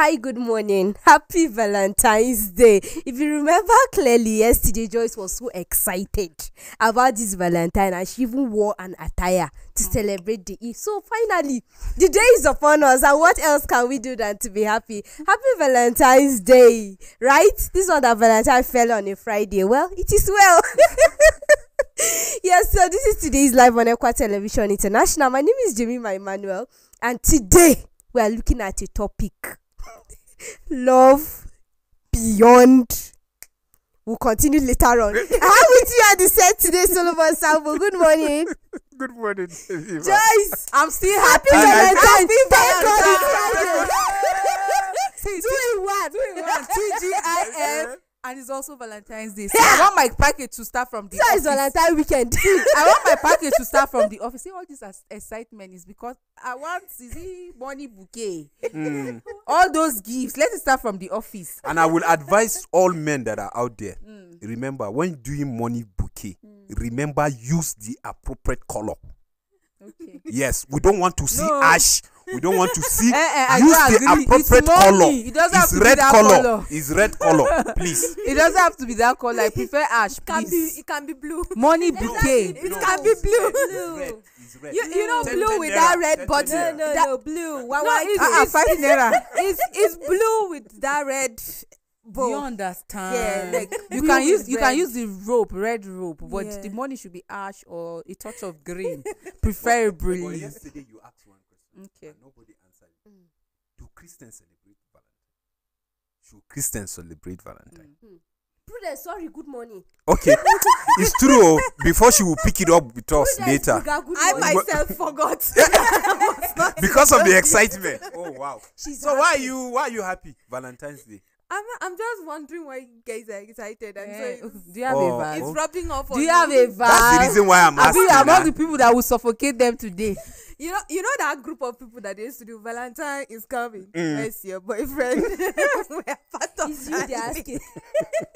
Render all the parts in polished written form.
Hi, good morning. Happy Valentine's Day. If you remember clearly, yesterday Joyce was so excited about this Valentine and she even wore an attire to celebrate the Eve. So finally, the day is upon us, and what else can we do than to be happy? Happy Valentine's Day, right? This one that Valentine fell on a Friday. Well, it is well. Yes, so this is today's live on Equa Television International. My name is Jemima Emmanuel, and today we are looking at a topic. Love beyond. We'll continue later on. How with you at the set today, Solomon Sambo? Good morning. Good morning, Jemima. Joyce, I'm still happy. Valentine's. Thank God it's Friday. 2 in 1. TGIF. And it's also Valentine's Day. So I want my package to start from the So office. it's Valentine weekend. I want my package to start from the office. See, all this excitement is because I want money bouquet. All those gifts. Let it start from the office. And I will advise all men that are out there, remember, when doing money bouquet, remember, use the appropriate color. Okay. Yes, we don't want to see ash. We don't want to see. Use I the agree. appropriate It's color. money. It doesn't have It's to be red that color. color. It's red color. Please. It doesn't have to be that color. I prefer ash, please. It can be blue. Money bouquet. It can be blue. It's red. It's red. You know, 10 blue with naira, that red 10 button. naira. No, blue. Why? It's 5 naira. It's blue with that red. Do you understand? Yeah, like you blue can with use red. the rope, red rope, but Yeah. the money should be ash or a touch of green, But preferably. yesterday you asked one question. Okay. And nobody answered. Do Christians celebrate Valentine? Should Christians celebrate Valentine? Prudence, sorry, good morning. Okay, it's true. Before she will pick it up with us Prudence, later, good I morning. myself forgot. because of the excitement. Oh wow! She's So why happy. are you happy? Valentine's Day. I'm just wondering why you guys are excited. And so Do you have Oh, a it's vibe? rubbing off on Do you have a vibe? That's the reason why I'm Abi, asking. among Huh? the people that will suffocate them today. you know that group of people that they used to do Valentine is coming. Where's your boyfriend? We're part of It's you that. they're asking.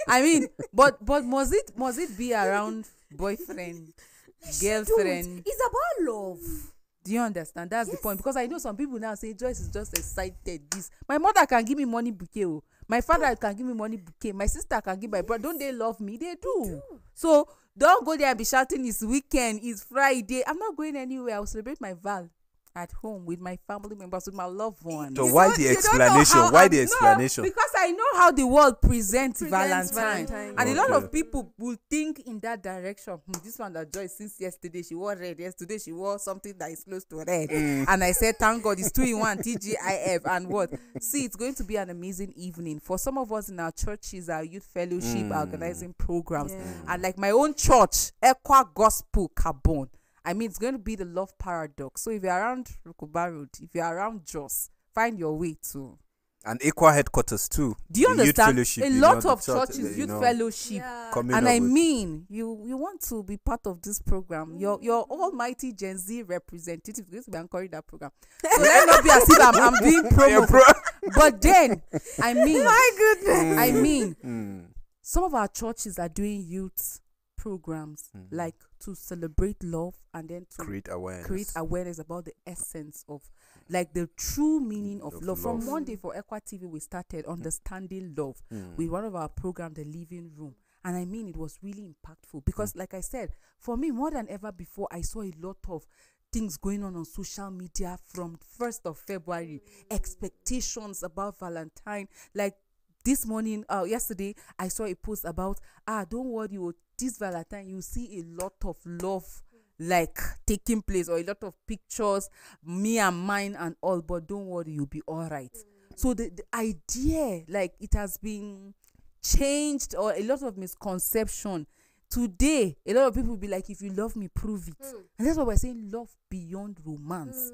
I mean, but must it be around boyfriend, girlfriend? It's about love. Do you understand? That's the point. Because I know some people now say Joyce is just excited. This my mother can give me money bouquet. Oh. My father can give me money bouquet. My sister can give my brother. Don't they love me? They do. So don't go there and be shouting it's weekend, it's Friday. I'm not going anywhere. I'll celebrate my Val at home with my family members, with my loved ones. So why the You don't know explanation? how Why I'm- the no, explanation? because I know how the world presents Presents Valentine. Valentine. And a lot Okay. of people will think in that direction. This one that Joyce, since yesterday she wore red. Yesterday she wore something that is close to red. And I said, thank God, it's 2 in 1, TGIF. And what? See, it's going to be an amazing evening. For some of us in our churches, our youth fellowship, organizing programs. And like my own church, Equa Gospel Carbon. I mean, it's going to be the love paradox. So if you're around Rukuba Road, if you're around Jos, find your way to. And Equa headquarters too. Do you The youth understand? fellowship, A you lot know, of the church, churches, you youth know, fellowship. coming And up I with- mean, you want to be part of this program. Your almighty Gen Z representative is going to be anchoring that program. So let not be as if I'm doing promo. But then, I mean, My goodness. I mean, some of our churches are doing youth programs like to celebrate love and then to create create awareness about the essence of like the true meaning of love. From Monday for Equa TV, we started understanding love with one of our programs, The Living Room. And I mean, it was really impactful because like I said, for me, more than ever before, I saw a lot of things going on social media from 1st of February, expectations about Valentine. Like this morning, yesterday, I saw a post about, don't worry, this Valentine, you see a lot of love like taking place or a lot of pictures, me and mine and all, but don't worry, you'll be all right. So the idea, like it has been changed or a lot of misconception. Today, a lot of people will be like, if you love me, prove it. And that's why we're saying love beyond romance.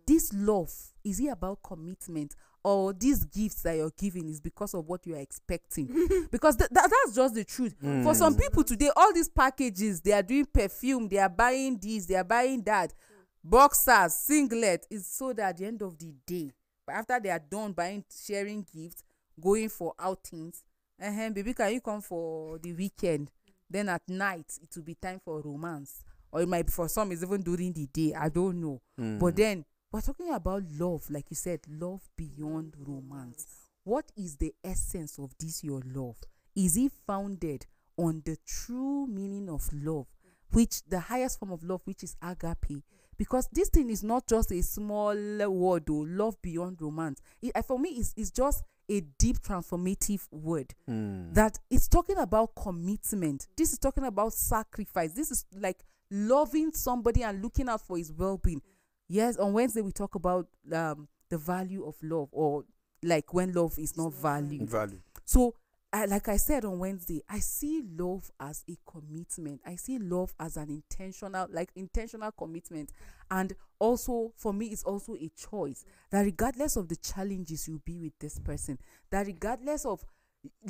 This love, is it about commitment? Or these gifts that you're giving is because of what you are expecting? Because that's just the truth. For some people today, all these packages, they are doing perfume, they are buying this, they are buying that. Boxers, singlet, is so that at the end of the day, after they are done buying, sharing gifts, going for outings, baby, can you come for the weekend? Then at night, it will be time for romance. Or it might be for some, it's even during the day. I don't know. But then, we're talking about love, like you said, love beyond romance. What is the essence of this your love? Is it founded on the true meaning of love, which the highest form of love, which is agape? Because this thing is not just a small word, though, love beyond romance. For me, it's just a deep transformative word that it's talking about commitment. This is talking about sacrifice. This is like loving somebody and looking out for his well-being. Yes, on Wednesday we talk about the value of love, or like when love is not valued. So like I said on Wednesday, I see love as a commitment. I see love as an intentional commitment. And also, for me, it's also a choice that regardless of the challenges you'll be with this person, that regardless of,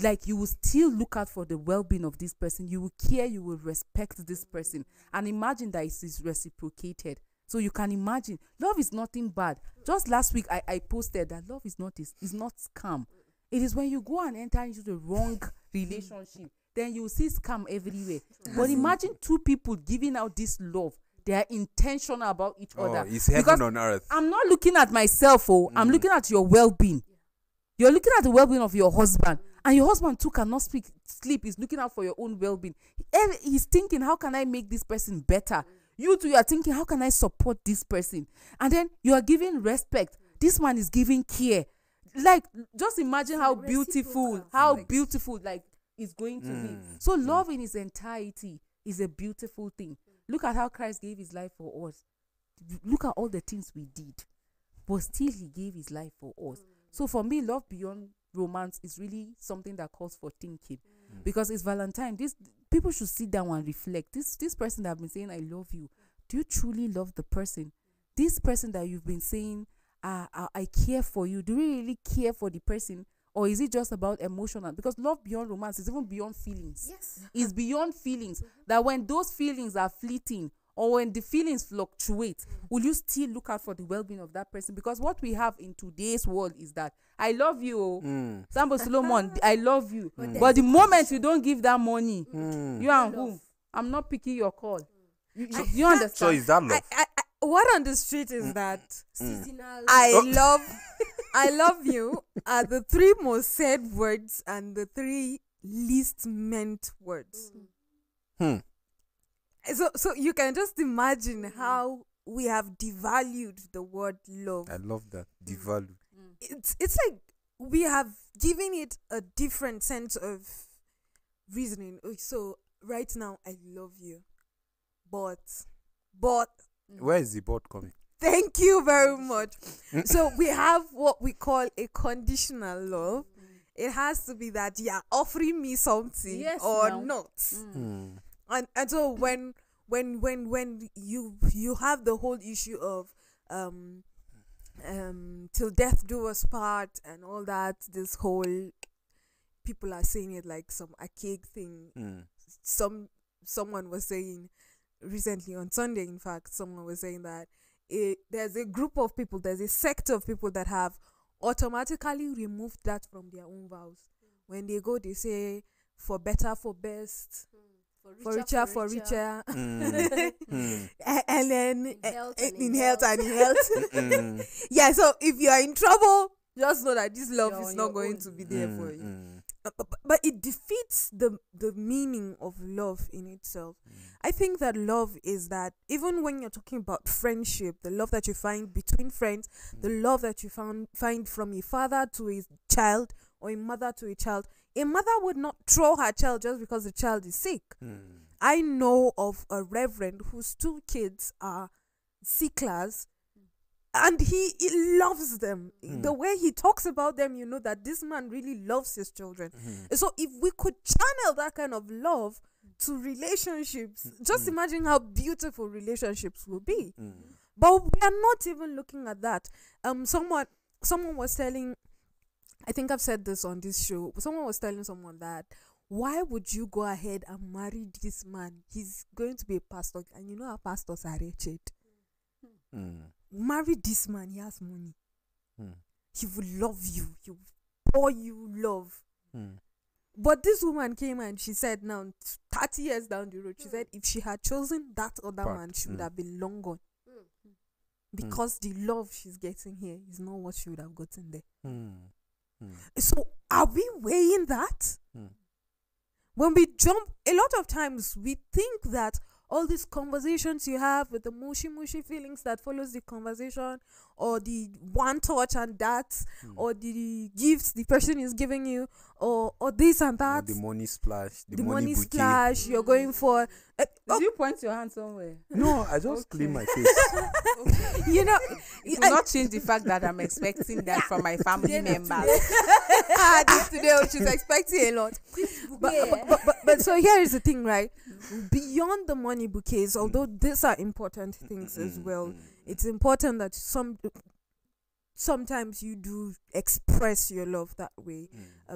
like, you will still look out for the well-being of this person. You will care, you will respect this person. And imagine that it is reciprocated. So you can imagine, love is nothing bad. Just last week, I posted that love is not scam. It is when you go and enter into the wrong relationship, then you see scam everywhere. But imagine two people giving out this love. They are intentional about each other. It's heaven on earth. I'm not looking at myself, I'm looking at your well-being. You're looking at the well-being of your husband. And your husband too cannot sleep. He's looking out for your own well-being. He's thinking, how can I make this person better? You too, you are thinking, how can I support this person? And then you are giving respect. This man is giving care. Like, just imagine how beautiful like it's going to be. So love in its entirety is a beautiful thing. Look at how Christ gave his life for us. Look at all the things we did, but still he gave his life for us. So for me, love beyond romance is really something that calls for thinking, because it's Valentine. This people should sit down and reflect. This person that I've been saying I love you, do you truly love the person? This person that you've been saying I care for you, do you really care for the person? Or is it just about emotional? Because love beyond romance is even beyond feelings. Yes. It's beyond feelings. That when those feelings are fleeting, or when the feelings fluctuate, will you still look out for the well-being of that person? Because what we have in today's world is that I love you, Sambo Solomon, I love you. But the moment you don't give that money, you and who? I'm not picking your call. You understand? So is that love? What on the street is that Seasonal. I love you are the three most said words and the three least meant words. So you can just imagine how we have devalued the word love. I love that. Devalue. It's like we have given it a different sense of reasoning. So right now I love you, but Where is the board coming? thank you very much. So we have what we call a conditional love. It has to be that you're offering me something or not. And so when you have the whole issue of till death do us part and all that, this whole, people are saying it like some archaic thing. Someone was saying recently on Sunday, in fact, someone was saying that there's a group of people, there's a sect of people that have automatically removed that from their own vows. When they go, they say, for better, for best, for richer, for richer. And then in health and in health. Yeah, so if you are in trouble, just know that this love is not going to be there for you. But it defeats the meaning of love in itself. I think that love is that even when you're talking about friendship, the love that you find between friends, the love that you find from a father to a child or a mother to a child, a mother would not throw her child just because the child is sick. I know of a reverend whose 2 kids are sicklers, and he loves them. The way he talks about them, you know that this man really loves his children. So if we could channel that kind of love to relationships, just imagine how beautiful relationships will be. But we are not even looking at that. Someone was telling, I think I've said this on this show, someone was telling someone that, why would you go ahead and marry this man? He's going to be a pastor, and you know how pastors are wretched. Marry this man, he has money. He will love you. He will pour you love. But this woman came and she said, now 30 years down the road, she said if she had chosen that other man, she would have been long gone. because the love she's getting here is not what she would have gotten there. Mm. So are we weighing that? Mm. When we jump, a lot of times we think that all these conversations you have with the mushy feelings that follows the conversation, or the one touch and that, or the gifts the person is giving you, or this and Or that, the money splash, the, the money money bouquet. splash you're going for. Did you point your hand somewhere? No, I just Okay. clean my face. You know, It will not change the fact that I'm expecting that from my family members. this today she's expecting a lot. But so here is the thing, right? Beyond the money bouquets, although these are important things as well, it's important that sometimes you do express your love that way.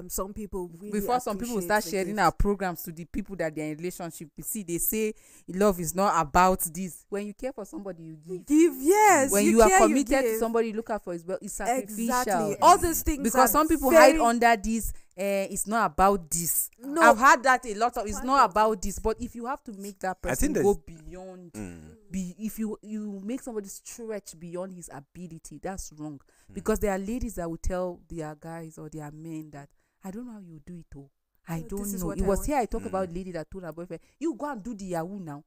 Some people really Before some people appreciate start the sharing gift. our programs to the people that they're in relationship, you see, they say love is not about this. When you care for somebody, you give. Give, yes. When you are care, committed to give. somebody, you look out for his well, it's sacrificial. Exactly. All these things Because are some people very- hide under this. It's not about this. No. I've had that a lot of. It's not about this. But if you have to make that person think go beyond, if you make somebody stretch beyond his ability, that's wrong. Because there are ladies that will tell their guys or their men that I don't know how you do it. Oh, I This don't is know. what It I was want. here I talk about lady that told her boyfriend, "You go and do the Yahoo now."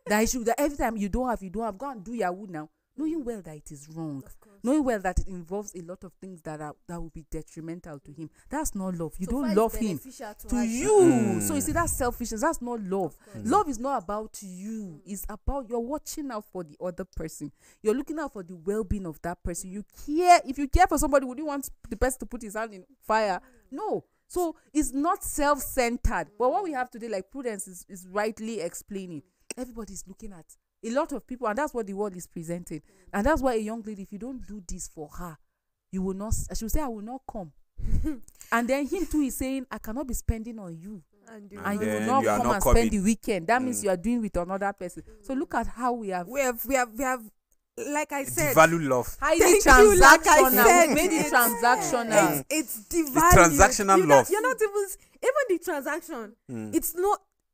That every time you don't have, go and do Yahoo now. Knowing well that it is wrong, knowing well that it involves a lot of things that will be detrimental to him. That's not love. You don't love him to you. So you see, that's selfishness. That's not love. Love is not about you. It's about you're watching out for the other person. You're looking out for the well-being of that person. You care. If you care for somebody, would you want the person to put his hand in fire? No. So it's not self-centered. But what we have today, like Prudence is rightly explaining, everybody's looking at a lot of people, and that's what the world is presenting. And that's why a young lady, if you don't do this for her, you will not. She will say, "I will not come." And then him too is saying, "I cannot be spending on you, and you will then not you are come not and coming." spend the weekend." That means you are doing with another person. So look at how we have We have, like I said, Devalue love. highly Thank you, like I transactional. said. We made it transactional. it's devalued. transactional You're love. You're not even the transaction.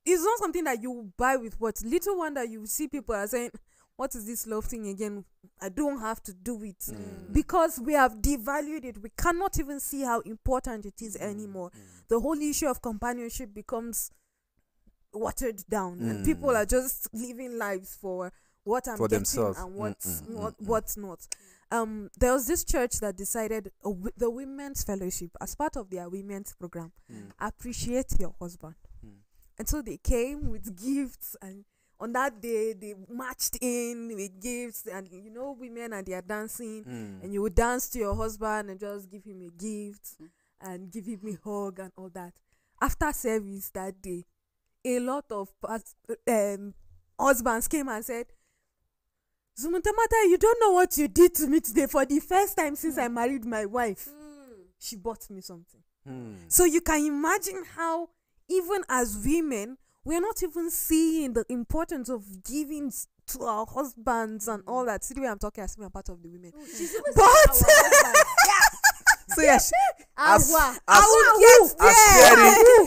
It's not something that you buy with what. Little wonder you see people are saying, "What is this love thing again? I don't have to do it," because we have devalued it. We cannot even see how important it is anymore. The whole issue of companionship becomes watered down, and people are just living lives for what I'm For getting themselves. and what's not. There was this church that decided, the women's fellowship, as part of their women's program, appreciate your husband. And so they came with gifts, and on that day they marched in with gifts, and women, and they are dancing, and you would dance to your husband and just give him a gift and give him a hug and all that. After service that day, a lot of husbands came and said, "Zumuntamata, you don't know what you did to me today. For the first time since I married my wife, she bought me something." So you can imagine how, even as women, we're not even seeing the importance of giving to our husbands and all that. See the way I'm talking as me, I'm part of the women. But So yes, As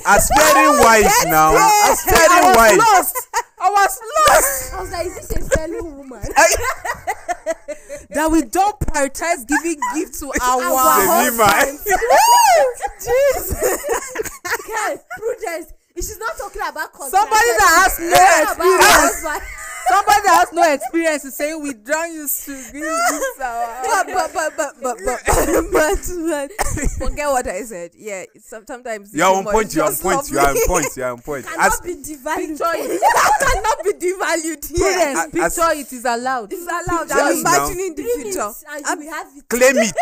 Aspiring wives now. Aspiring wives. I was lost. I was like, is this a fellow woman? That we don't prioritize giving gifts to our Zemima. Okay, Prudence. She's not talking about Somebody that has no experience. Somebody that has no experience is saying we don't used to give gifts but forget what I said. Yeah, sometimes You're on point. You're on point. You're on point. cannot be devalued. cannot be devalued here. Prudence, picture it is allowed. It's allowed. Tell I'm us now. imagining the future. And you will have it. Claim it.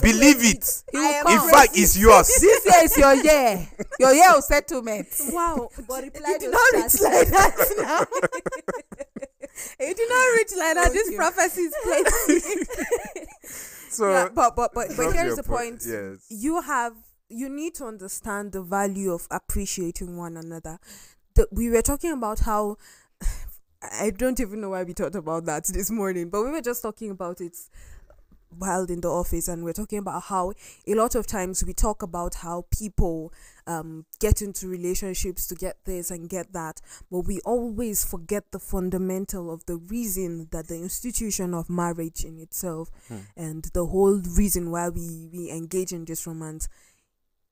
Believe it. He will I am come. In fact, it's yours. This year is your year. Your year of settlement. Wow, But reply it did those not reach chats. like that now. It did not reach like that. This prophecy is plenty. So, Yeah, but drop here's your the point. Yes. You need to understand the value of appreciating one another. We were talking about how I don't even know why we talked about that this morning, but we were just talking about it. while in the office, and we're talking about how a lot of times we talk about how people get into relationships to get this and get that, but we always forget the fundamental of the reason that the institution of marriage in itself and the whole reason why we engage in this romance,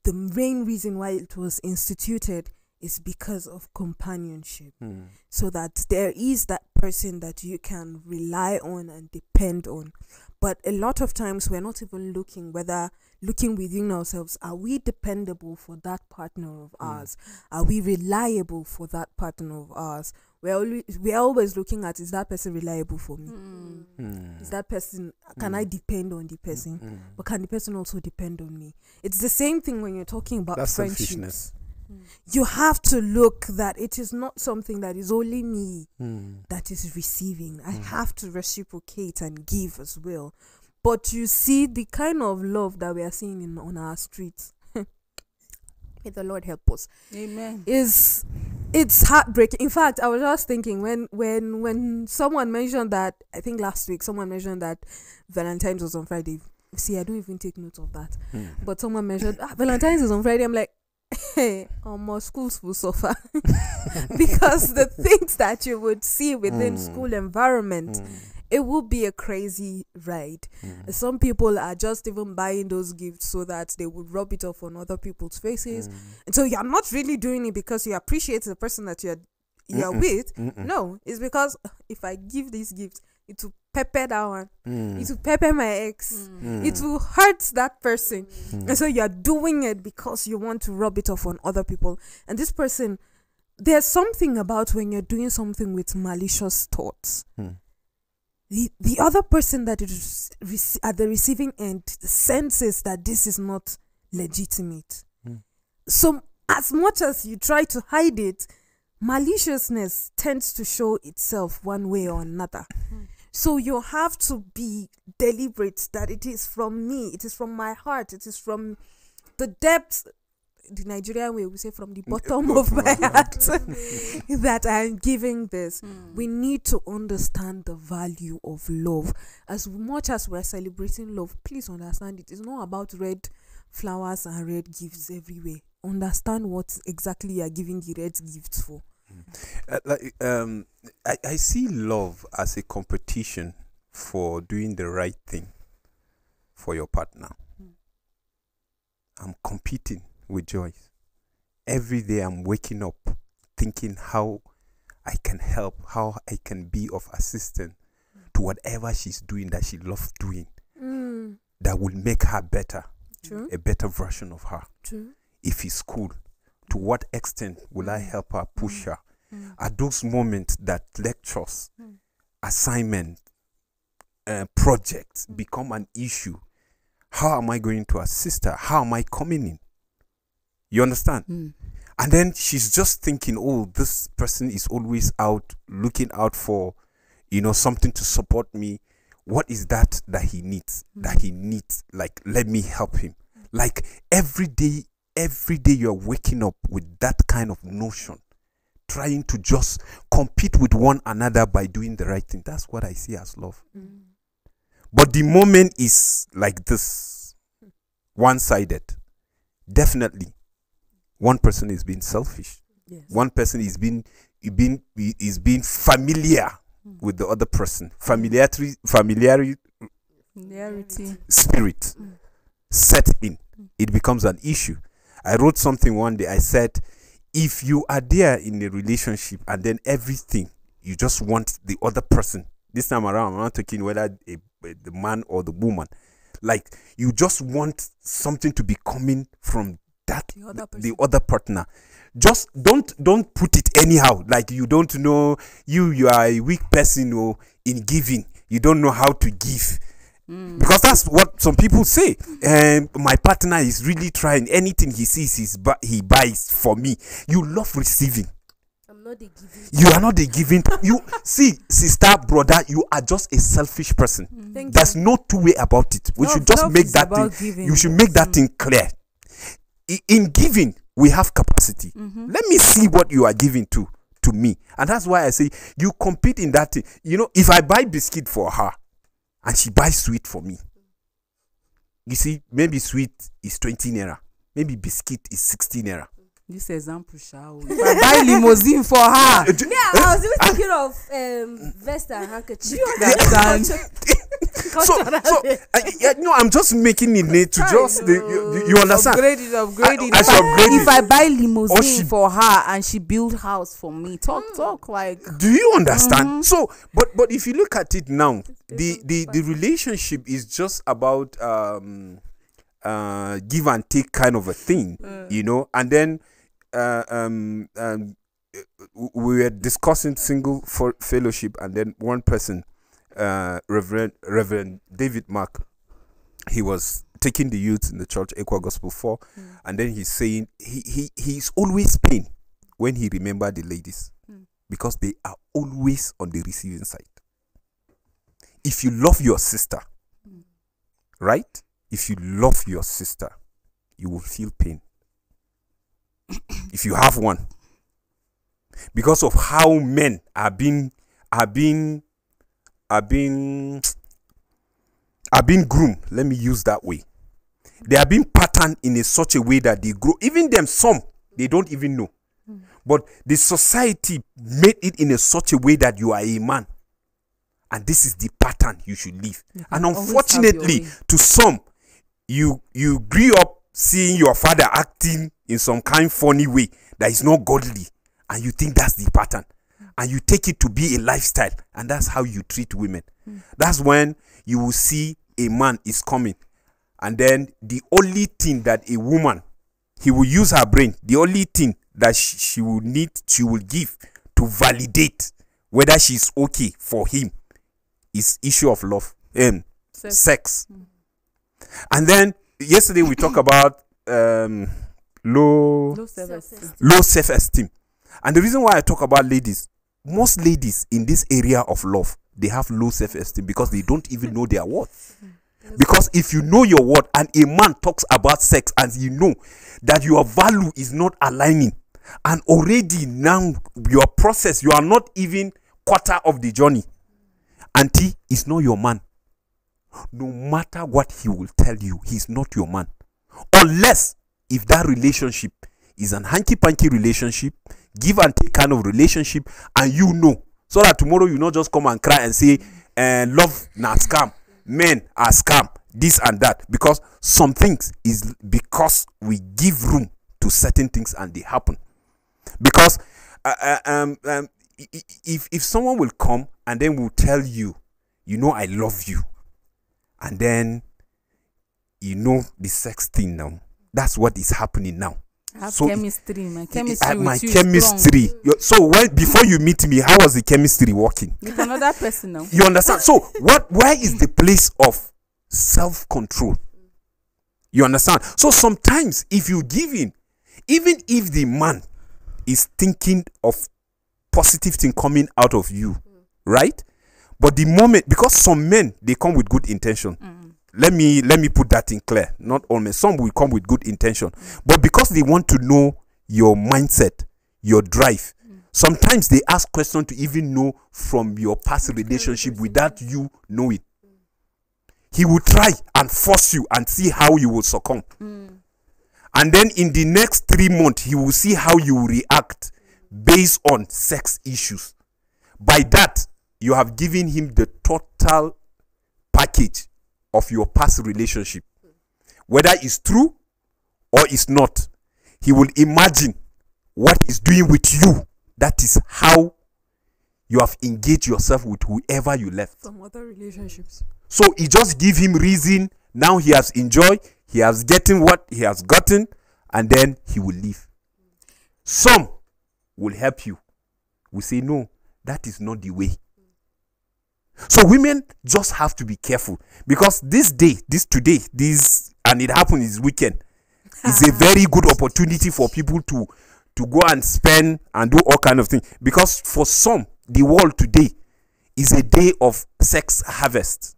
the main reason why it was instituted is because of companionship, so that there is that person that you can rely on and depend on. But a lot of times we're not even looking within ourselves. Are we dependable for that partner of ours? Are we reliable for that partner of ours? We're always looking at, is that person reliable for me? Is that person, can I depend on the person? But can the person also depend on me? It's the same thing when you're talking about friendships. Selfishness. You have to look that it is not something that is only me that is receiving. I have to reciprocate and give as well. But you see, the kind of love that we are seeing on our streets, may the Lord help us. Amen. It's heartbreaking. In fact, I was just thinking when someone mentioned that, I think last week someone mentioned that Valentine's was on Friday. See, I don't even take note of that. But someone mentioned Valentine's is on Friday. I'm like, hey, more schools will suffer because the things that you would see within school environment, it will be a crazy ride. Some people are just even buying those gifts so that they would rub it off on other people's faces, and so you're not really doing it because you appreciate the person that you're with. No, it's because if I give this gift, it will pepper that one. It will pepper my ex. It will hurt that person. And so you're doing it because you want to rub it off on other people. And this person, there's something about when you're doing something with malicious thoughts. The other person that is at the receiving end senses that this is not legitimate. So as much as you try to hide it, maliciousness tends to show itself one way or another. So you have to be deliberate that it is from me, it is from my heart, it is from the depths, the Nigerian way we say from the bottom of my heart that I am giving this. We need to understand the value of love. As much as we're celebrating love, please understand it is not about red flowers and red gifts everywhere. Understand what exactly you are giving the red gifts for. I see love as a competition for doing the right thing for your partner. I'm competing with Joyce. Every day I'm waking up thinking how I can help, how I can be of assistance to whatever she's doing that she loves doing. That will make her better. True. A better version of her. True. If it's school, to what extent will I help her, push her? At those moments that lectures, assignment, projects become an issue, how am I going to assist her? How am I coming in? You understand? And then she's just thinking, oh, this person is always out, looking out for, something to support me. What is that he needs? That he needs, like, let me help him. Like, every day you're waking up with that kind of notion, trying to just compete with one another by doing the right thing. That's what I see as love. But the moment is like this, one-sided. Definitely, one person is being selfish. Yes. One person is being familiar with the other person. Familiarity spirit set in. It becomes an issue. I wrote something one day. I said, if you are there in a relationship and then everything, you just want the other person. This time around, I'm not talking whether the man or the woman. Like, you just want something to be coming from the other partner. Just don't put it anyhow. Like, you don't know, you are a weak person in giving. You don't know how to give. Because that's what some people say. My partner is really trying. Anything he sees, he buys for me. You love receiving. I'm not the giving. You are not the giving. You see, sister, brother, you are just a selfish person. There's no two way about it. We should just make that thing. You should make that thing clear. In giving, we have capacity. Let me see what you are giving to me, and that's why I say you compete in that thing. If I buy biscuit for her and she buys sweet for me, You see, maybe sweet is 20 naira. Maybe biscuit is 16 naira. This example, shall if I buy limousine for her. Yeah, I was even thinking of vest and handkerchief. No, I'm just making it need to just you understand. Upgrade it. If I buy limousine for her and she build house for me, talk like. Do you understand? So, but if you look at it now, the relationship is just about give and take kind of a thing, you know, and then we were discussing single fellowship, and then one person, Reverend David Mark, he was taking the youth in the church, Equa Gospel 4, and then he's saying he's always pain when he remember the ladies, because they are always on the receiving side. If you love your sister, right? If you love your sister, you will feel pain. If you have one, because of how men are being groomed. Let me use that way. They are being patterned in such a way that they grow. Even them, some they don't even know. But the society made it in such a way that you are a man, and this is the pattern you should live. And unfortunately, to some, you grew up seeing your father acting in some kind funny way that is not godly, and you think that's the pattern, and you take it to be a lifestyle, and that's how you treat women. That's when you will see a man is coming, and then the only thing that a woman, he will use her brain, the only thing that she will give to validate whether she's okay for him is issue of love and sex. And then yesterday we talked about low self-esteem. And the reason why I talk about ladies, most ladies in this area of love, they have low self-esteem because they don't even know their worth. Because if you know your worth and a man talks about sex and you know that your value is not aligning, and already now your process, you are not even quarter of the journey, auntie is not your man. No matter what he will tell you, he's not your man. Unless if that relationship is an hanky-panky relationship, give and take kind of relationship, and you know, so that tomorrow you not just come and cry and say, love na scam, men are scam, this and that. Because some things is because we give room to certain things and they happen. Because if someone will come and then will tell you, you know, I love you, and then you know the sex thing now, that's what is happening now. I have so chemistry. My chemistry with my you chemistry. So when before you meet me, how was the chemistry working? with another person now. You understand? So where is the place of self-control? You understand? So sometimes if you give in, even if the man is thinking of positive thing coming out of you, right? But the moment, because some men, they come with good intention. Let me put that in clear. Not all men. Some will come with good intention. But because they want to know your mindset, your drive, sometimes they ask questions to even know from your past relationship without you knowing. He will try and force you and see how you will succumb. And then in the next 3 months, he will see how you will react based on sex issues. By that, you have given him the total package of your past relationship. Whether it's true or it's not, he will imagine what he's doing with you. That is how you have engaged yourself with whoever you left. Some other relationships. So it just give him reason. Now he has enjoyed, he has gotten what he has gotten, and then he will leave. Some will help you. We say, no, that is not the way. So women just have to be careful, because this day, and it happened this weekend, is a very good opportunity for people to go and spend and do all kind of things. Because for some, the world today is a day of sex harvest.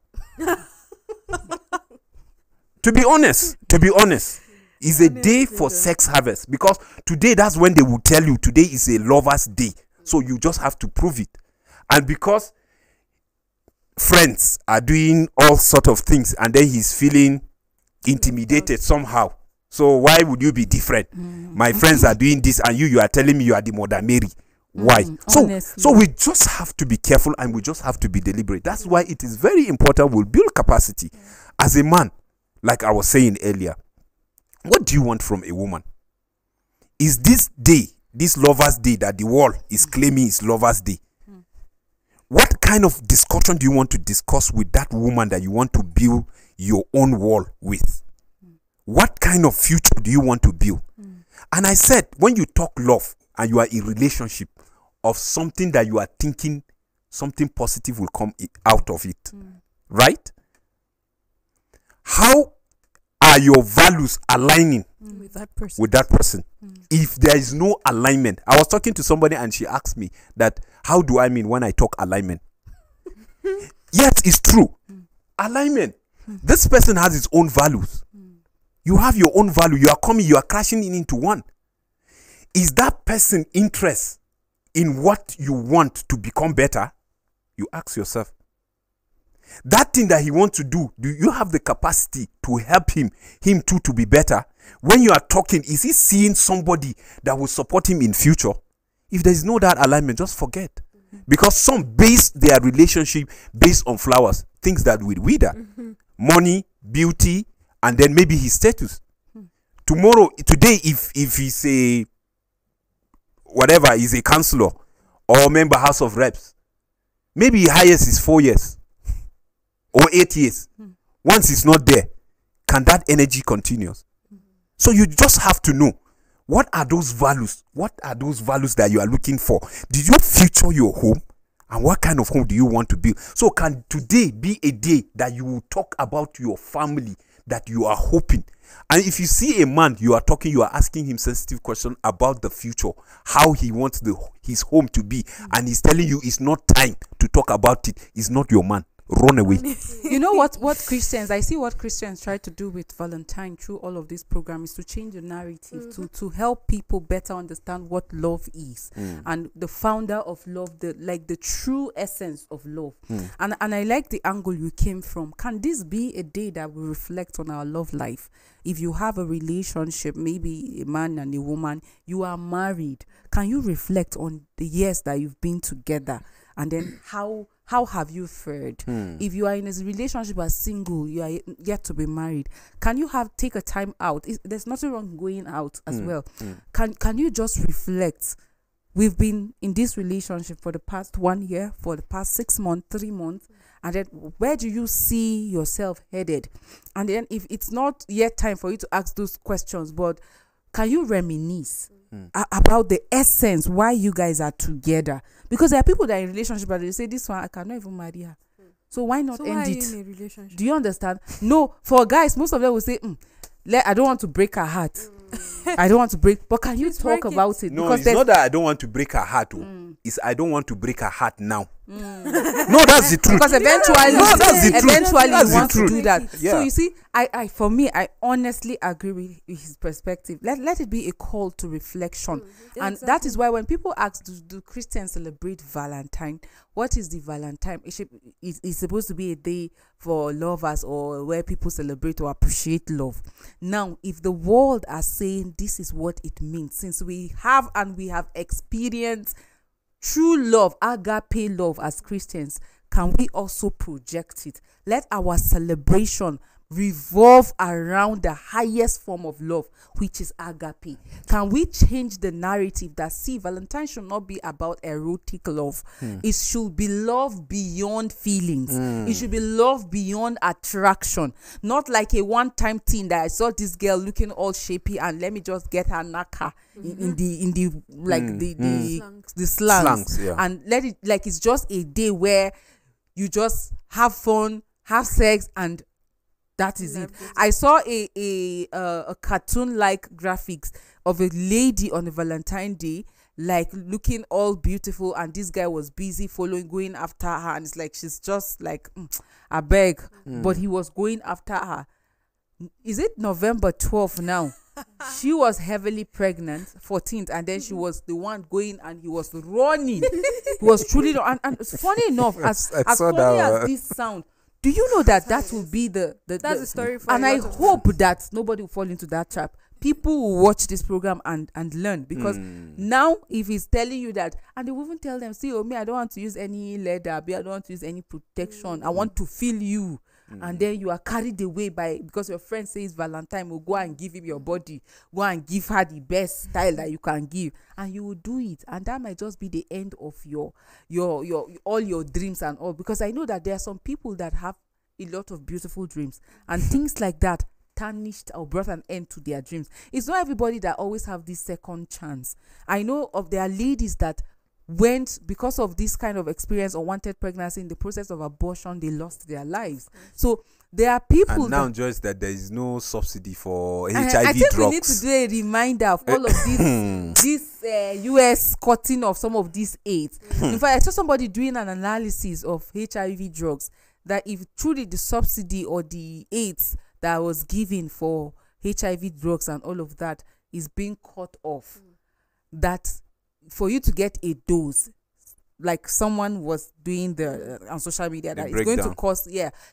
To be honest, is a day for sex harvest, because today that's when they will tell you today is a lover's day. So you just have to prove it. And because friends are doing all sort of things, and then he's feeling intimidated somehow. So why would you be different? My friends are doing this and you are telling me you are the Mother Mary. Why? So we just have to be careful and we just have to be deliberate. That's why it is very important we build capacity. As a man, like I was saying earlier, what do you want from a woman? Is this day, this Lover's Day that the world is claiming is Lover's Day? What kind of discussion do you want to discuss with that woman that you want to build your own wall with? What kind of future do you want to build? And I said, when you talk love and you are in relationship of something that you are thinking, something positive will come out of it. Right? How are your values aligning with that person? If there is no alignment, I was talking to somebody and she asked me that, how do I mean when I talk alignment? Yes, it's true. Alignment. This person has his own values. You have your own value. You are coming, you are crashing into one. Is that person interest in what you want to become better? You ask yourself. That thing that he wants to do you have the capacity to help him too to be better? When you are talking, is he seeing somebody that will support him in future? If there is no that alignment, just forget. Because some base their relationship based on flowers, things that will wither. Money, beauty, and then maybe his status. Today, if he's a whatever, he's a councillor or member House of Reps, maybe he hires his 4 years or 8 years. Once he's not there, can that energy continue? So you just have to know, what are those values? What are those values that you are looking for? Did you future your home? And what kind of home do you want to build? So can today be a day that you will talk about your family that you are hoping? And if you see a man, you are asking him sensitive questions about the future, how he wants his home to be, and he's telling you it's not time to talk about it. It's not your man. Run away. You know what Christians, I see what Christians try to do with Valentine through all of this program is to change the narrative, to help people better understand what love is, and the founder of love, the true essence of love. And I like the angle you came from. Can this be a day that we reflect on our love life? If you have a relationship, maybe a man and a woman, you are married, can you reflect on the years that you've been together? And then how have you fared? If you are in a relationship as single, you are yet to be married, can you take a time out? There's nothing wrong going out as well. Can you just reflect? We've been in this relationship for the past 1 year, for the past 6 months, 3 months, and then where do you see yourself headed? And then if it's not yet time for you to ask those questions, but can you reminisce about the essence why you guys are together? Because there are people that are in relationship and they say, this one, I cannot even marry her. So why not end it? In a relationship? Do you understand? No, for guys, most of them will say, I don't want to break her heart. I don't want to break, but can you talk about it? No, because it's not that I don't want to break her heart. It's I don't want to break her heart now. No, that's the truth. Because eventually, you want to do that. Yeah. So you see, for me, I honestly agree with his perspective. Let it be a call to reflection, and exactly. That is why when people ask, do Christians celebrate Valentine? What is the Valentine? It's supposed to be a day for lovers or where people celebrate or appreciate love. Now, if the world are saying this is what it means, since we have experienced true love, agape love as Christians, can we also project it? Let our celebration revolve around the highest form of love, which is agape. Can we change the narrative that, Valentine should not be about erotic love. It should be love beyond feelings. It should be love beyond attraction. Not like a one-time thing that I saw this girl looking all shapy and let me just get her naka in the slangs. Yeah. And let it like it's just a day where you just have fun, have sex, and that is it. I saw a cartoon-like graphics of a lady on a Valentine Day, like looking all beautiful, and this guy was busy going after her, and it's like she's just like, I beg, but he was going after her. Is it November 12th now? She was heavily pregnant, 14th, and then she was the one going, and he was running. He was truly, and it's funny enough, as funny as this sound, Do you know that will be the That's the story for and a I lot of hope that nobody will fall into that trap. People will watch this program and learn, because now if he's telling you that, and they will even tell them, see, me, I don't want to use any leather, I don't want to use any protection, I want to feel you. And then you are carried away because your friend says Valentine, will go and give him your body, go and give her the best style that you can give, and you will do it, and that might just be the end of your all your dreams and all. Because I know that there are some people that have a lot of beautiful dreams, and things like that tarnished or brought an end to their dreams. It's not everybody that always have this second chance. I know of there are ladies that went, because of this kind of experience, unwanted pregnancy, in the process of abortion, they lost their lives. So there are people, and now Joyce, that there is no subsidy for HIV I think drugs. we need to do a reminder of all of this US cutting of some of these AIDS. In fact, I saw somebody doing an analysis of HIV drugs, that if truly the subsidy or the AIDS that was given for HIV drugs and all of that is being cut off, that for you to get a dose, like someone was doing on social media, that it's going to cost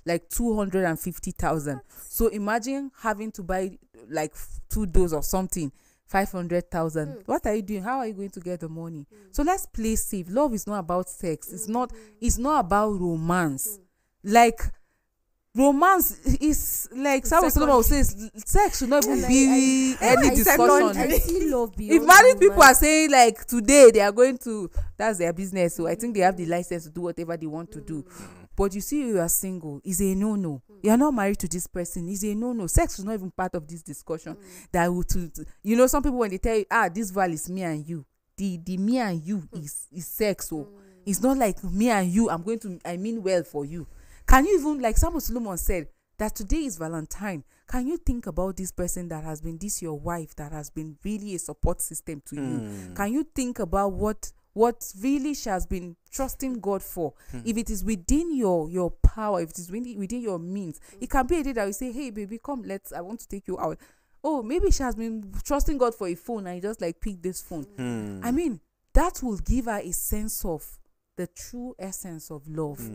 like 250,000. So imagine having to buy like 2 doses or something, 500,000. What are you doing? How are you going to get the money? So let's play safe. Love is not about sex. It's not about romance. Like, romance is like Samuel Solomon says, sex should not even be any discussion. I see love beyond If married romance. people are saying like today they are going to, that's their business, so I think they have the license to do whatever they want to do. But you see, you are single, is a no. You are not married to this person, is a no. Sex is not even part of this discussion. That will you know, some people when they tell you, this val is me and you, the me and you is sex. So it's not like me and you, I mean well for you. Can you even, like Samuel Solomon said, that today is Valentine, can you think about this person that has been your wife, that has been really a support system to you? Can you think about what really she has been trusting God for? If it is within your power, if it is within your means, it can be a day that you say, hey baby, come, I want to take you out. Oh, maybe she has been trusting God for a phone and you just like pick this phone. I mean, that will give her a sense of the true essence of love.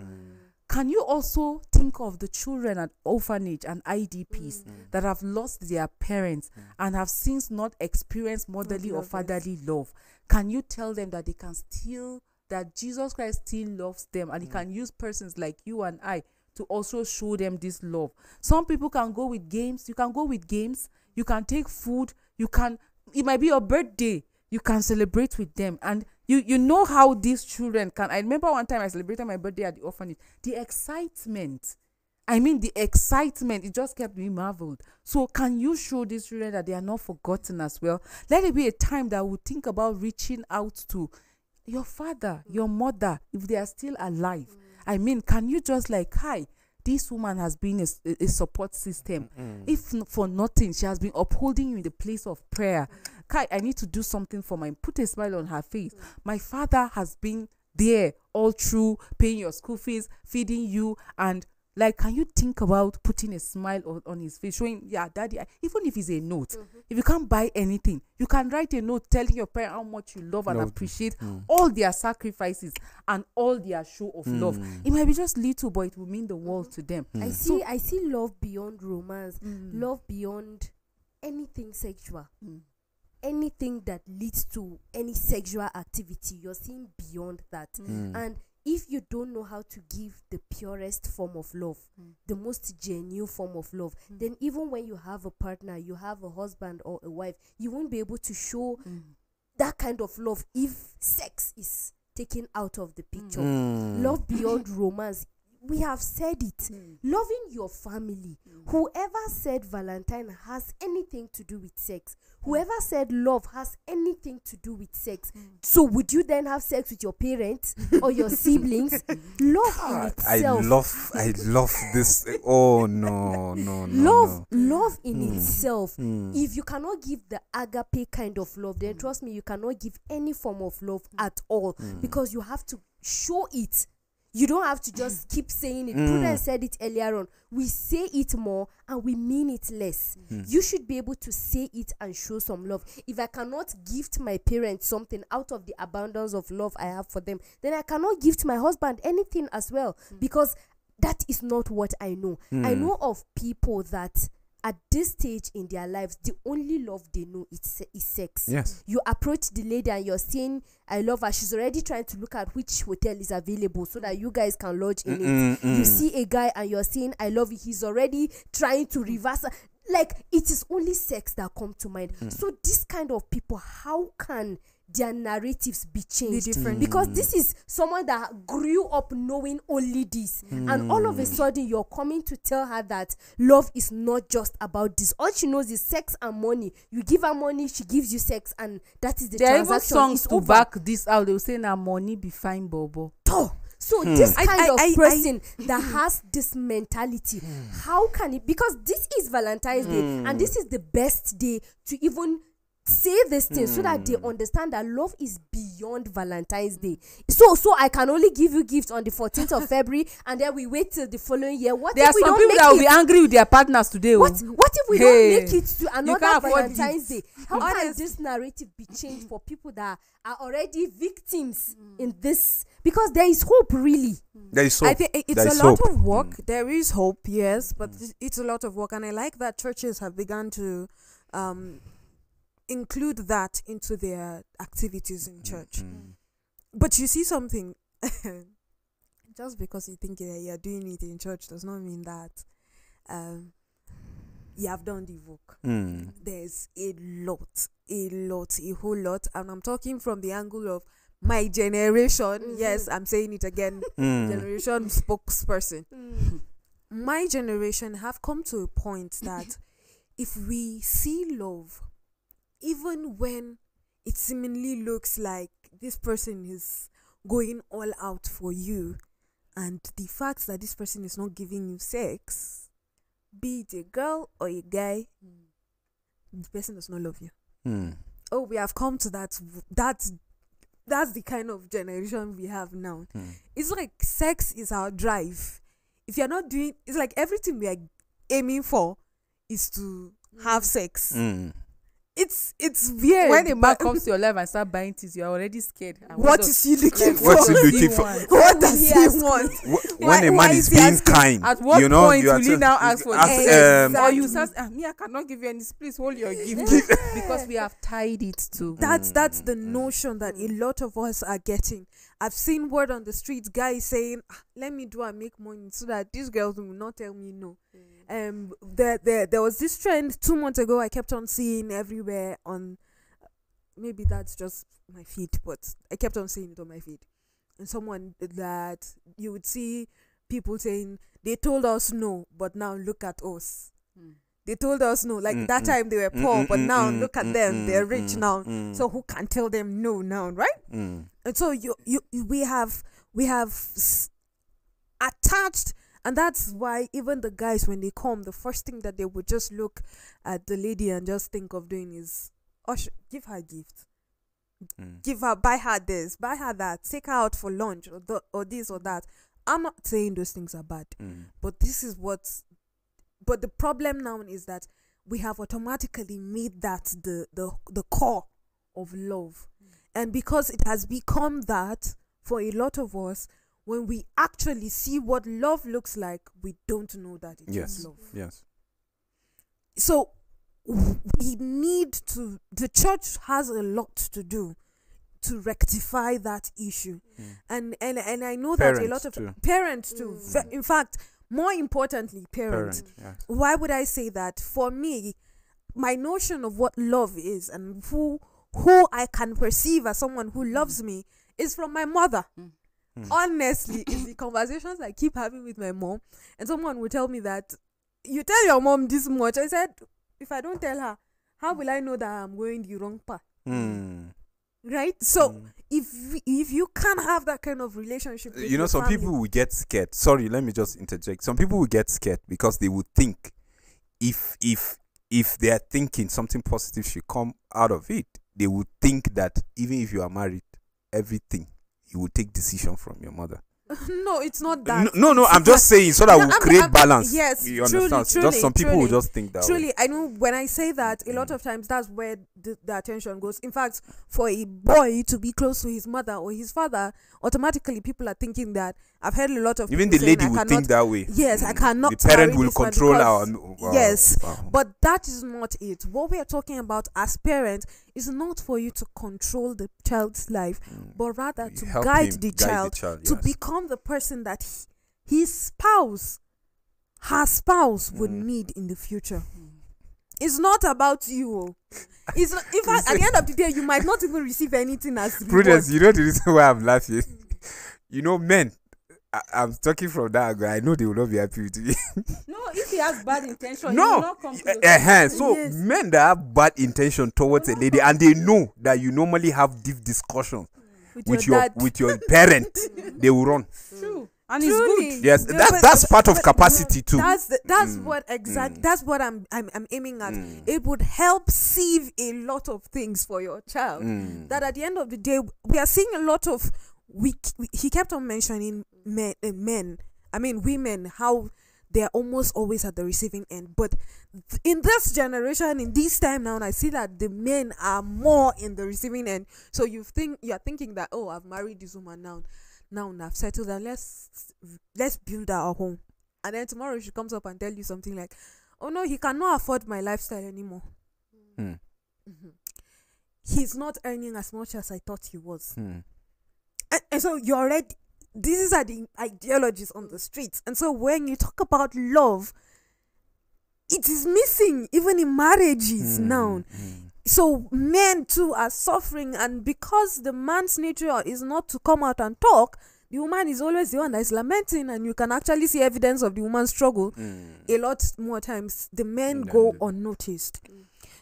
Can you also think of the children at orphanage and IDPs that have lost their parents and have since not experienced motherly or fatherly love? Can you tell them that they can still, that Jesus Christ still loves them, and he can use persons like you and I to also show them this love? Some people can go with games. You can go with games. You can take food. It might be your birthday. You can celebrate with them. And you know how these children can. I remember one time I celebrated my birthday at the orphanage. The excitement, it just kept me marveled. So can you show these children that they are not forgotten as well? Let it be a time that we think about reaching out to your father, your mother, if they are still alive. I mean, can you just like, hi, this woman has been a support system. If for nothing, she has been upholding you in the place of prayer. Kai, I need to do something for put a smile on her face. My father has been there all through, paying your school fees, feeding you, and like, can you think about putting a smile on his face, showing, yeah, daddy, even if it's a note, if you can't buy anything, you can write a note telling your parent how much you love and appreciate all their sacrifices and all their show of love. It might be just little, but it will mean the world to them. I see love beyond romance, love beyond anything sexual. Anything that leads to any sexual activity, you're seeing beyond that. And if you don't know how to give the purest form of love, the most genuine form of love, then even when you have a partner, you have a husband or a wife, you won't be able to show that kind of love if sex is taken out of the picture. Love beyond romance, we have said it. Loving your family. Whoever said Valentine has anything to do with sex, whoever said love has anything to do with sex, so would you then have sex with your parents or your siblings? Love in itself. I love this. Oh no. Love in itself. If you cannot give the agape kind of love, then trust me, you cannot give any form of love at all, because you have to show it. You don't have to just keep saying it. Prudence said it earlier on. We say it more and we mean it less. You should be able to say it and show some love. If I cannot gift my parents something out of the abundance of love I have for them, then I cannot gift my husband anything as well. Because that is not what I know. I know of people that at this stage in their lives, the only love they know is sex. Yes. You approach the lady and you're saying, I love her. She's already trying to look at which hotel is available so that you guys can lodge in it. You see a guy and you're saying, I love you. He's already trying to reverse. Like, it is only sex that come to mind. So this kind of people, how can their narratives be changed? different. Because this is someone that grew up knowing only this, and all of a sudden you're coming to tell her that love is not just about this. All she knows is sex and money. You give her money, she gives you sex, and that is the There are even transaction. songs It's to over. back this out. They will say, "Now money be fine, bobo." So this kind of I- person that has this mentality, how can it? Because this is Valentine's Day, and this is the best day to even say this thing so that they understand that love is beyond Valentine's Day. So I can only give you gifts on the 14th of February, and then we wait till the following year. What There if are we some don't people make that will it? be angry with their partners today. What if we don't make it to can't another afford Valentine's Day? How can Honestly. this narrative be changed for people that are already victims in this? Because there is hope, really. There is hope. I think it's There a is lot hope. of work. There is hope, yes, but it's a lot of work, and I like that churches have begun to include that into their activities in church. But you see something, just because you think that you're doing it in church does not mean that you have done the work. There's a whole lot, and I'm talking from the angle of my generation. Yes, I'm saying it again. Generation spokesperson. My generation have come to a point that if we see love, even when it seemingly looks like this person is going all out for you, and the fact that this person is not giving you sex, be it a girl or a guy, the person does not love you. Oh, we have come to that. That's the kind of generation we have now. It's like sex is our drive. If you're not doing, it's like everything we are aiming for is to have sex. It's weird. When a man but comes to your life and start buying things, you are already scared. And what is he looking for? What's he looking for? What does He he has want? When a why man is is he being asking? kind, At what you know, point you are will you now ask for this? Or you say, me, I cannot give you any. Please hold your gift. Because we have tied it to. That's the notion that a lot of us are getting. I've seen word on the streets, guys saying, "Let me do and make money so that these girls will not tell me no." There was this trend 2 months ago. I kept on seeing everywhere on. Maybe that's just my feed, but I kept on seeing it on my feed. And someone that you would see people saying, "They told us no, but now look at us." They told us no. Like that time they were poor, but now look at them. They're rich now. So who can tell them no now, right? And so we have attached, and that's why even the guys, when they come, the first thing that they would just look at the lady and just think of doing is, give her a gift. Give her, buy her this, buy her that, take her out for lunch, or this or that. I'm not saying those things are bad, but this is but the problem now is that we have automatically made that the core of love. And because it has become that for a lot of us, when we actually see what love looks like, we don't know that it is love. Yes. So we need to, the church has a lot to do to rectify that issue. And I know that a lot of parents too. In fact, more importantly, parents. Why would I say that? For me, my notion of what love is and who I can perceive as someone who loves me is from my mother. Honestly, it's the conversations I keep having with my mom, and someone will tell me that you tell your mom this much. I said, if I don't tell her, how will I know that I'm going the wrong path? Right? So if you can't have that kind of relationship with your some family, people will get scared. Sorry, let me just interject. Some people will get scared because they would think if they are thinking something positive should come out of it, they would think that even if you are married, everything you will take decision from your mother. No, it's not that. No, I'm just saying so that we'll create balance. Yes, you truly, understand? truly, Just some people will just think that truly, way. I know when I say that, a lot of times that's where the attention goes. In fact, for a boy to be close to his mother or his father, automatically people are thinking that. I've heard a lot of even people the saying, lady will think that way. Yes, I cannot. The parent marry will this man control our. because- Wow, Yes, wow. but that is not it. What we are talking about as parents is not for you to control the child's life, but rather to Help guide him the guide child to yes. become the person that his spouse, her spouse, would need in the future. It's not about you. Oh. It's not, in fact, at the end of the day, you might not even receive anything as reward. Prudence, you know the reason why I'm laughing. Men, I'm talking from that angle. I know they will not be happy with me. No, if he has bad intention, he will No, not come close. so Yes. men that have bad intention towards a lady, and they know that you normally have deep discussions with your dad. your parent, they will run. True. And Truly. it's good. Yes, No, that's part of but capacity too. That's what exact. That's what I'm aiming at. It would help sieve a lot of things for your child. That at the end of the day, we are seeing a lot of. He kept on mentioning men. I mean women. How they're almost always at the receiving end. But in this generation, in this time now, I see that the men are more in the receiving end. So you are thinking that, oh, I've married this woman now. Now I've settled and let's build our home. And then tomorrow she comes up and tell you something like, oh no, he cannot afford my lifestyle anymore. He's not earning as much as I thought he was. And so you're already, these are the ideologies on the streets. And so when you talk about love, it is missing even in marriages now. So men too are suffering, and because the man's nature is not to come out and talk, the woman is always the one that is lamenting, and you can actually see evidence of the woman's struggle a lot more times. The men go unnoticed.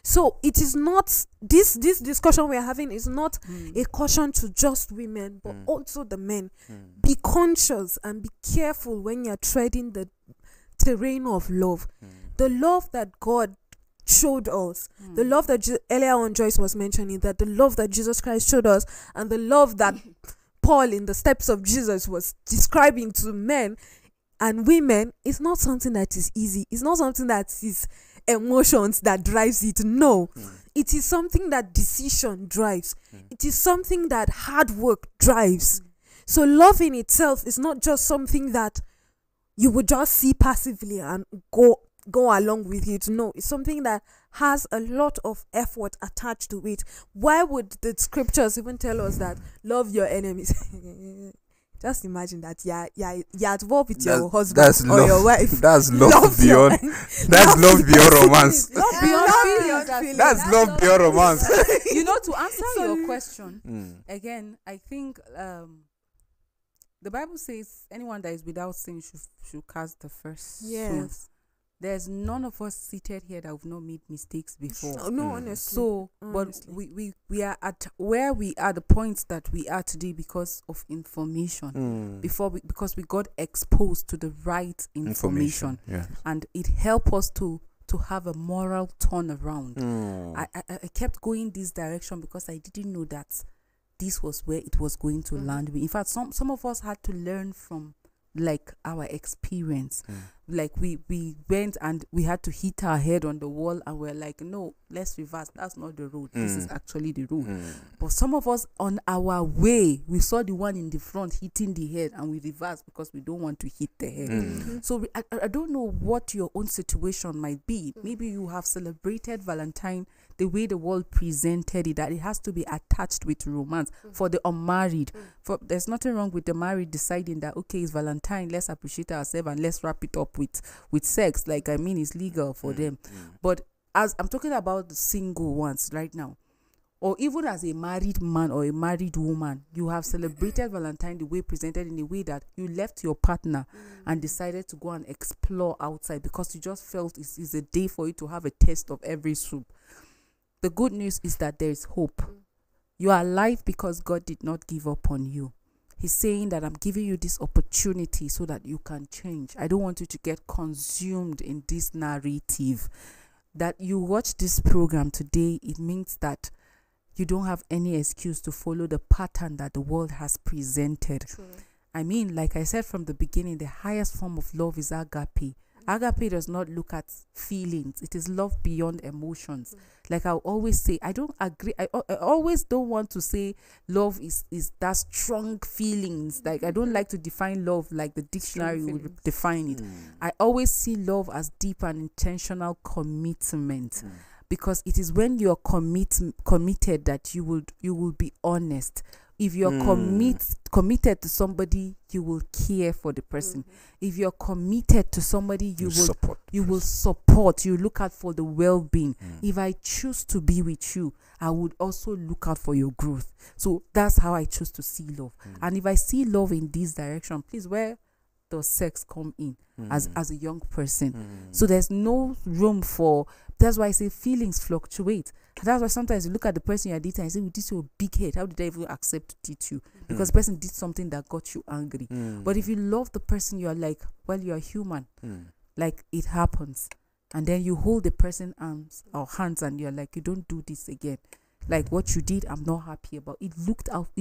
So it is not this discussion we are having is not a caution to just women, but also the men. Be conscious and be careful when you're treading the terrain of love. The love that God showed us, the love that earlier on Joyce was mentioning, that the love that Jesus Christ showed us, and the love that Paul in the steps of Jesus was describing to men and women, is not something that is easy. It's not something that is emotions that drives it. No, it is something that decision drives. It is something that hard work drives. So love in itself is not just something that you would just see passively and go along with it. No, it's something that has a lot of effort attached to it. Why would the scriptures even tell us that love your enemies? Just imagine that you're at war with your husband or your wife. That's love beyond. That's love beyond romance. Love beyond feelings. That's love beyond romance. To answer your question, again, I think the Bible says anyone that is without sin should cast the first stone. There's none of us seated here that have not made mistakes before. No, honestly. So, but we are at where we are, the points that we are today because of information. Because we got exposed to the right information. Yeah. And it helped us to have a moral turnaround. I kept going this direction because I didn't know that this was where it was going to land. In fact, some of us had to learn from like our experience. Like we went and we had to hit our head on the wall and we're like, no, let's reverse. That's not the road. This is actually the road. But some of us on our way, we saw the one in the front hitting the head and we reversed because we don't want to hit the head. So I don't know what your own situation might be. Maybe you have celebrated Valentine the way the world presented it, that it has to be attached with romance. For the unmarried, there's nothing wrong with the married deciding that, okay, it's Valentine, let's appreciate ourselves and let's wrap it up with sex. Like, I mean, it's legal for them. But as I'm talking about the single ones right now, or even as a married man or a married woman, you have celebrated Valentine the way presented, in a way that you left your partner and decided to go and explore outside because you just felt it's a day for you to have a taste of every soup. The good news is that there is hope. You are alive because God did not give up on you. He's saying that I'm giving you this opportunity so that you can change. I don't want you to get consumed in this narrative. That you watch this program today, it means that you don't have any excuse to follow the pattern that the world has presented. True. I mean, like I said from the beginning, the highest form of love is agape. Agape does not look at feelings. It is love beyond emotions. Like I always say, I don't agree. I always don't want to say love is that strong feelings. Like I don't like to define love like the dictionary would define it. I always see love as deep and intentional commitment. Because it is when you're committed that you will be honest. If you're committed to somebody, you will care for the person. If you're committed to somebody, you will support. You look out for the well-being. If I choose to be with you, I would also look out for your growth. So that's how I choose to see love. And if I see love in this direction, please, where does sex come in as a young person? So there's no room for. That's why I say feelings fluctuate. That's why sometimes you look at the person you're dating and say, with this your big head, how did I even accept to date you? Because the person did something that got you angry. But if you love the person, you're like, well, you're human. Like it happens. And then you hold the person's arms or hands and you're like, you don't do this again. Like what you did, I'm not happy about. It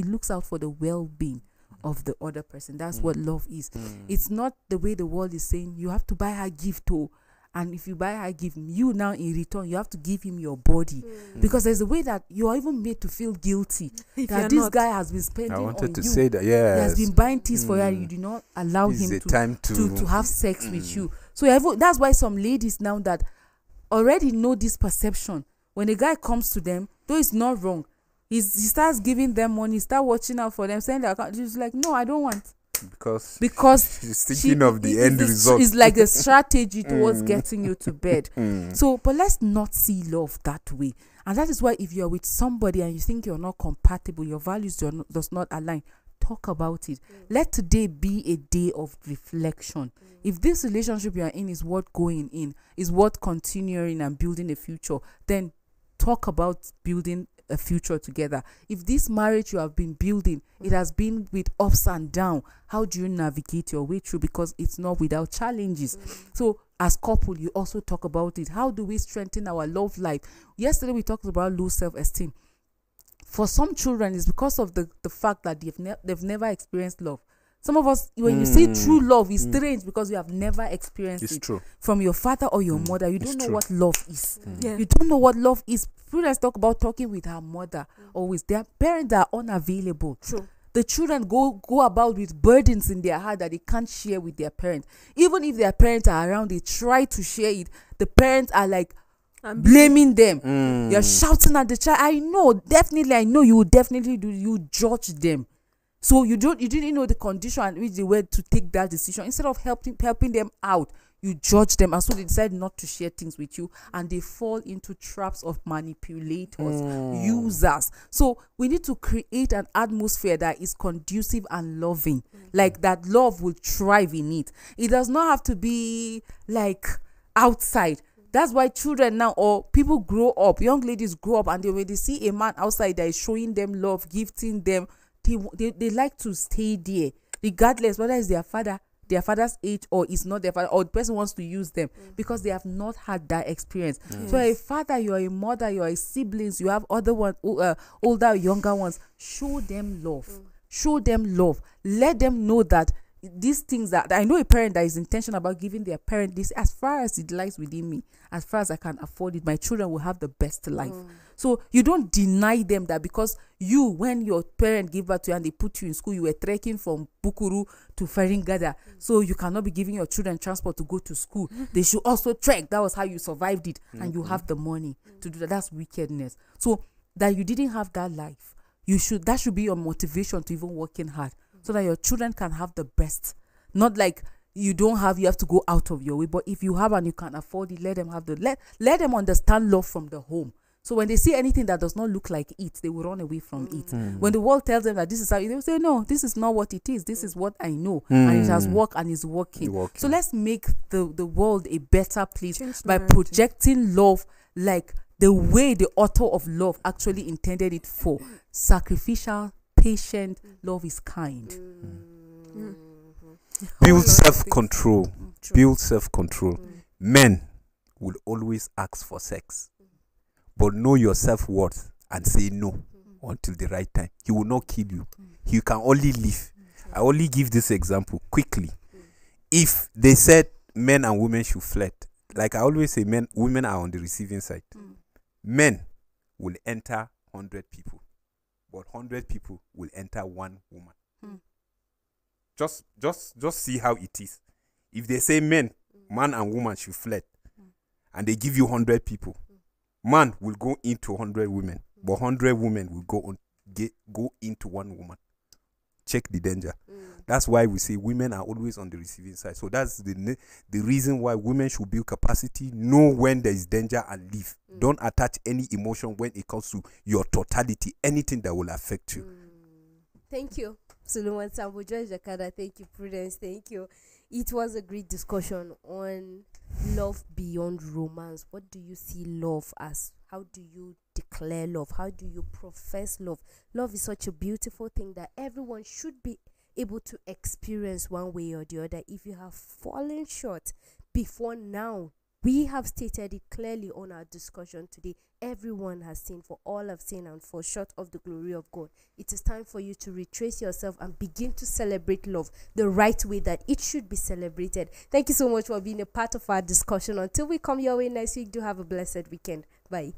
looks out for the well-being of the other person. That's what love is. It's not the way the world is saying you have to buy her gift. And if you buy her gift, you now in return you have to give him your body, because there's a way that you are even made to feel guilty that this guy has been spending. I wanted to you. say that, yes. He has been buying things for you, and you do not allow him to have sex with you. So that's why some ladies now that already know this perception, when a guy comes to them, though it's not wrong, he starts giving them money, start watching out for them, saying that she's like, no, I don't want. Because she's thinking of the end result. It's like a strategy towards getting you to bed. So, but let's not see love that way. And that is why if you're with somebody and you think you're not compatible, your values does not align, talk about it. Let today be a day of reflection. If this relationship you're in is worth going in, is worth continuing and building a future, then talk about building a future together. If this marriage you have been building, it has been with ups and downs, how do you navigate your way through? Because it's not without challenges. So as couple, you also talk about it. How do we strengthen our love life? Yesterday we talked about low self-esteem. For some children, it's because of the fact that they've never experienced love. Some of us, when you see true love, it's strange because you have never experienced it. True. From your father or your mother. You don't know what love is. Yeah. You don't know what love is. Students talk about talking with her mother or with their parents that are unavailable. True. The children go about with burdens in their heart that they can't share with their parents. Even if their parents are around, they try to share it. The parents are like blaming them. You're shouting at the child. I know you will definitely do. You judge them. So you didn't know the condition in which they were to take that decision. Instead of helping them out, you judge them, and so they decide not to share things with you, and they fall into traps of manipulators, users. So we need to create an atmosphere that is conducive and loving, like that love will thrive in it. It does not have to be like outside. That's why children now, or people grow up, young ladies grow up, and when they see a man outside that is showing them love, gifting them, they like to stay there, regardless whether it's their father's age or it's not their father, or the person wants to use them, because they have not had that experience. So a father, you're a mother, you're a siblings, you have other ones, older, younger ones. Show them love. Show them love. Let them know that these things that I know a parent that is intentional about giving their parent this, as far as it lies within me, as far as I can afford it, my children will have the best life. So you don't deny them that because when your parent gave birth to you and they put you in school, you were trekking from Bukuru to Feringada, so you cannot be giving your children transport to go to school. They should also trek. That was how you survived it, and you have the money to do that. That's wickedness. So that you didn't have that life, that should be your motivation to even working hard, so that your children can have the best. Not like you have to go out of your way, but if you have and you can afford it, let them have let them understand love from the home. So when they see anything that does not look like it, they will run away from it. When the world tells them that this is how, they will say, no, this is not what it is. This is what I know. And it has worked and is working. So let's make the world a better place by projecting love like the way the author of love actually intended it for. Sacrificial, patient, love is kind. Build self-control. Build self-control. Men will always ask for sex. But know your self-worth and say no until the right time. He will not kill you. He can only live. I only give this example quickly. If they said, men and women should flirt. Like I always say, women are on the receiving side. Men will enter 100 people, but 100 people will enter one woman. Just see how it is. If they say man and woman should flirt, and they give you 100 people, man will go into 100 women, but 100 women will go into one woman. Check the danger. That's why we say women are always on the receiving side. So that's the reason why women should build capacity, know when there is danger, and leave. Don't attach any emotion when it comes to your totality, anything that will affect you. Thank you, Solomon Sambo, George Jakada. Thank you, Prudence. Thank you. It was a great discussion on love beyond romance. What do you see love as? How do you declare love? How do you profess love? Love is such a beautiful thing that everyone should be able to experience one way or the other. If you have fallen short before now, we have stated it clearly on our discussion today. Everyone has sinned, for all have sinned and fall short of the glory of God. It is time for you to retrace yourself and begin to celebrate love the right way that it should be celebrated. Thank you so much for being a part of our discussion. Until we come your way next week, do have a blessed weekend. Bye.